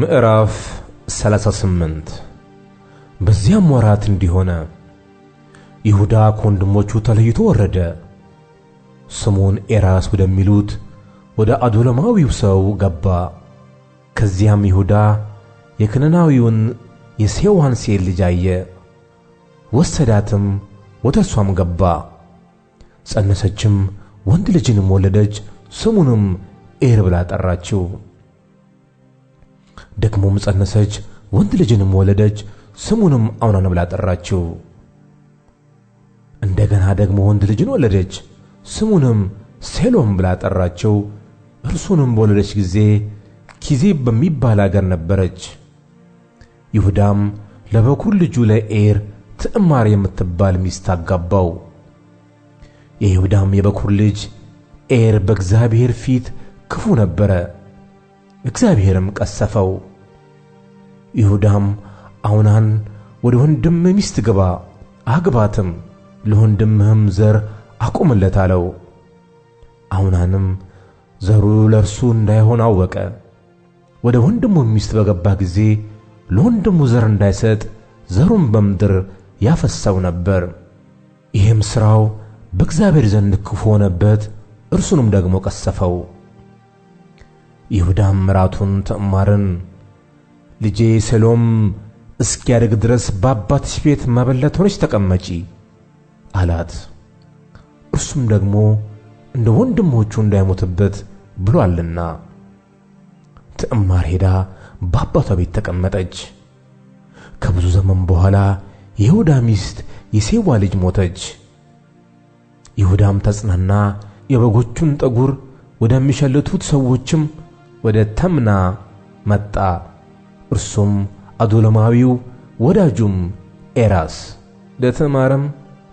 ምዕራፍ 38 በዚያም ወራት እንዲሆነ ይሁዳ ከወንድሞቹ ተለይቶ ወረደ። ስሙን ኤራስ ወደሚሉት ወደ አዶለማዊው ሰው ገባ። ከዚያም ይሁዳ የከነናዊውን የሴዋን ሴት ልጅ አየ፣ ወሰዳትም፣ ወደ እርሷም ገባ። ጸነሰችም፣ ወንድ ልጅንም ወለደች። ስሙንም ኤር ብላ ጠራችው። ደግሞም ጸነሰች፣ ወንድ ልጅንም ወለደች። ስሙንም አውናን ብላ ጠራችው። እንደገና ደግሞ ወንድ ልጅን ወለደች። ስሙንም ሴሎም ብላ ጠራችው። እርሱንም በወለደች ጊዜ ኪዚብ በሚባል አገር ነበረች። ይሁዳም ለበኩር ልጁ ለኤር ትዕማር የምትባል ሚስት አጋባው። የይሁዳም የበኩር ልጅ ኤር በእግዚአብሔር ፊት ክፉ ነበረ፣ እግዚአብሔርም ቀሰፈው። ይሁዳም አውናን ወደ ወንድም ሚስት ግባ፣ አግባትም፣ ለወንድምህም ዘር አቁምለት አለው። አውናንም ዘሩ ለእርሱ እንዳይሆን አወቀ። ወደ ወንድሙ ሚስት በገባ ጊዜ ለወንድሙ ዘር እንዳይሰጥ ዘሩን በምድር ያፈሰው ነበር። ይህም ሥራው በእግዚአብሔር ዘንድ ክፉ ሆነበት፣ እርሱንም ደግሞ ቀሰፈው። ይሁዳም ምራቱን ትዕማርን ልጄ ሴሎም እስኪያድግ ድረስ በአባትሽ ቤት መበለት ሆነች ተቀመጪ አላት። እርሱም ደግሞ እንደ ወንድሞቹ እንዳይሞትበት ብሎአልና። ትዕማር ሄዳ በአባቷ ቤት ተቀመጠች። ከብዙ ዘመን በኋላ የይሁዳ ሚስት የሴዋ ልጅ ሞተች። ይሁዳም ተጽናና፣ የበጎቹን ጠጉር ወደሚሸልቱት ሰዎችም ወደ ተምና መጣ። እርሱም አዶለማዊው ወዳጁም ኤራስ ለትዕማርም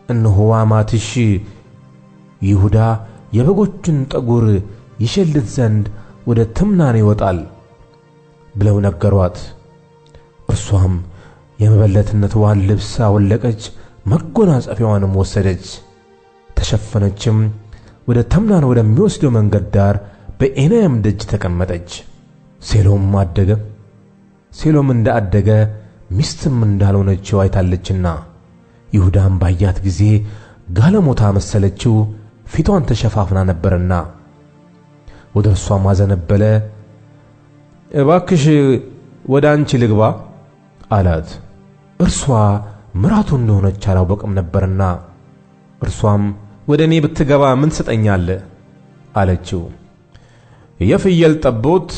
እነሆ አማትሽ ይሁዳ የበጎቹን ጠጉር ይሸልት ዘንድ ወደ ተምናን ይወጣል ብለው ነገሯት። እርሷም የመበለትነትዋን ልብስ አወለቀች፣ መጎናጸፊያዋንም ወሰደች፣ ተሸፈነችም። ወደ ተምናን ወደሚወስደው መንገድ ዳር በኤናይም ደጅ ተቀመጠች። ሴሎም አደገ። ሴሎም እንዳደገ ሚስትም እንዳልሆነችው አይታለችና፣ ይሁዳም ባያት ጊዜ ጋለሞታ መሰለችው፣ ፊቷን ተሸፋፍና ነበርና። ወደ እርሷም አዘነበለ። እባክሽ ወደ አንቺ ልግባ አላት። እርሷ ምራቱ እንደሆነች አላወቅም ነበርና። እርሷም ወደ እኔ ብትገባ ምን ትሰጠኛለህ አለችው። የፍየል ጠቦት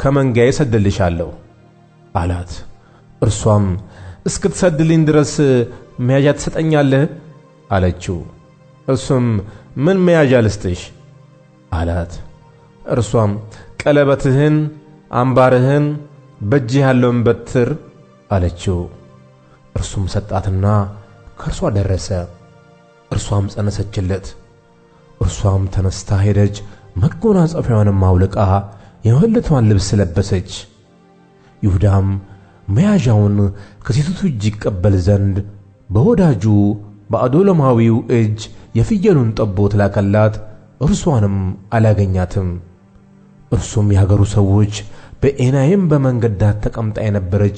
ከመንጋዬ እሰድልሻለሁ አላት። እርሷም እስክትሰድልኝ ድረስ መያዣ ትሰጠኛለህ አለችው። እርሱም ምን መያዣ ልስጥሽ አላት። እርሷም ቀለበትህን፣ አምባርህን፣ በእጅህ ያለውን በትር አለችው። እርሱም ሰጣትና ከእርሷ ደረሰ። እርሷም ጸነሰችለት። እርሷም ተነስታ ሄደች፣ መጎናጸፊያዋንም አውልቃ የመበለትዋን ልብስ ለበሰች። ይሁዳም መያዣውን ከሴቲቱ እጅ ይቀበል ዘንድ በወዳጁ በአዶለማዊው እጅ የፍየሉን ጠቦት ላከላት፣ እርሷንም አላገኛትም። እርሱም የአገሩ ሰዎች በኤናይም በመንገድ ዳር ተቀምጣ የነበረች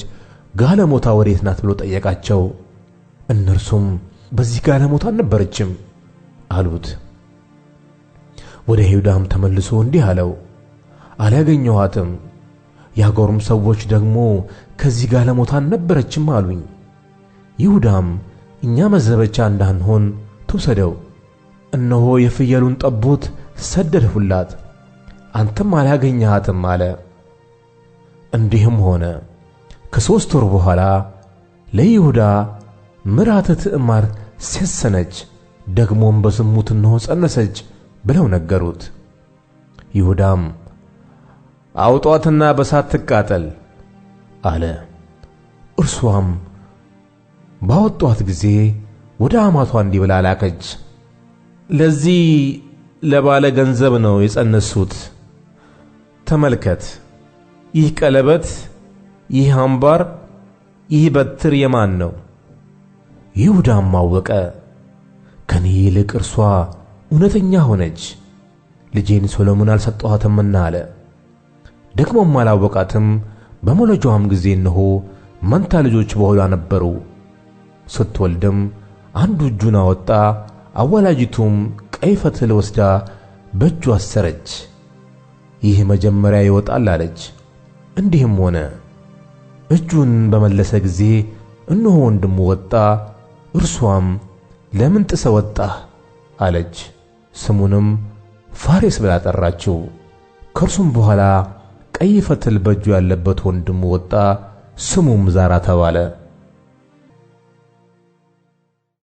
ጋለሞታ ወዴት ናት ብሎ ጠየቃቸው። እነርሱም በዚህ ጋለሞታ አልነበረችም አሉት። ወደ ይሁዳም ተመልሶ እንዲህ አለው፣ አላገኘኋትም። የአገሩም ሰዎች ደግሞ ከዚህ ጋለሞታ አልነበረችም አሉኝ። ይሁዳም እኛ መዘበቻ እንዳንሆን ትውሰደው፣ እነሆ የፍየሉን ጠቦት ሰደድሁላት፣ አንተም አላገኘሃትም አለ። እንዲህም ሆነ፣ ከ3 ወር በኋላ ለይሁዳ ምራተ ትዕማር ሴሰነች፣ ደግሞም በዝሙት እነሆ ጸነሰች ብለው ነገሩት። ይሁዳም አውጧትና በሳት ትቃጠል አለ። እርሷም ባወጧት ጊዜ ወደ አማቷ እንዲህ ብላ ላከች፣ ለዚህ ለባለ ገንዘብ ነው የጸነሱት። ተመልከት፣ ይህ ቀለበት፣ ይህ አምባር፣ ይህ በትር የማን ነው? ይሁዳም አወቀ፣ ከኔ ይልቅ እርሷ እውነተኛ ሆነች፣ ልጄን ሶሎሞን አልሰጠኋትምና አለ። ደግሞም አላወቃትም፣ በመውለጃዋም ጊዜ እነሆ መንታ ልጆች በሆዷ ነበሩ። ስትወልድም አንዱ እጁን አወጣ፣ አዋላጂቱም ቀይ ፈትል ወስዳ በእጁ አሰረች። ይህ መጀመሪያ ይወጣል አለች። እንዲህም ሆነ። እጁን በመለሰ ጊዜ እነሆ ወንድሙ ወጣ። እርሷም ለምን ጥሰህ ወጣህ አለች። ስሙንም ፋሬስ ብላ ጠራችው። ከእርሱም በኋላ ቀይ ፈትል በእጁ ያለበት ወንድሙ ወጣ። ስሙም ዛራ ተባለ።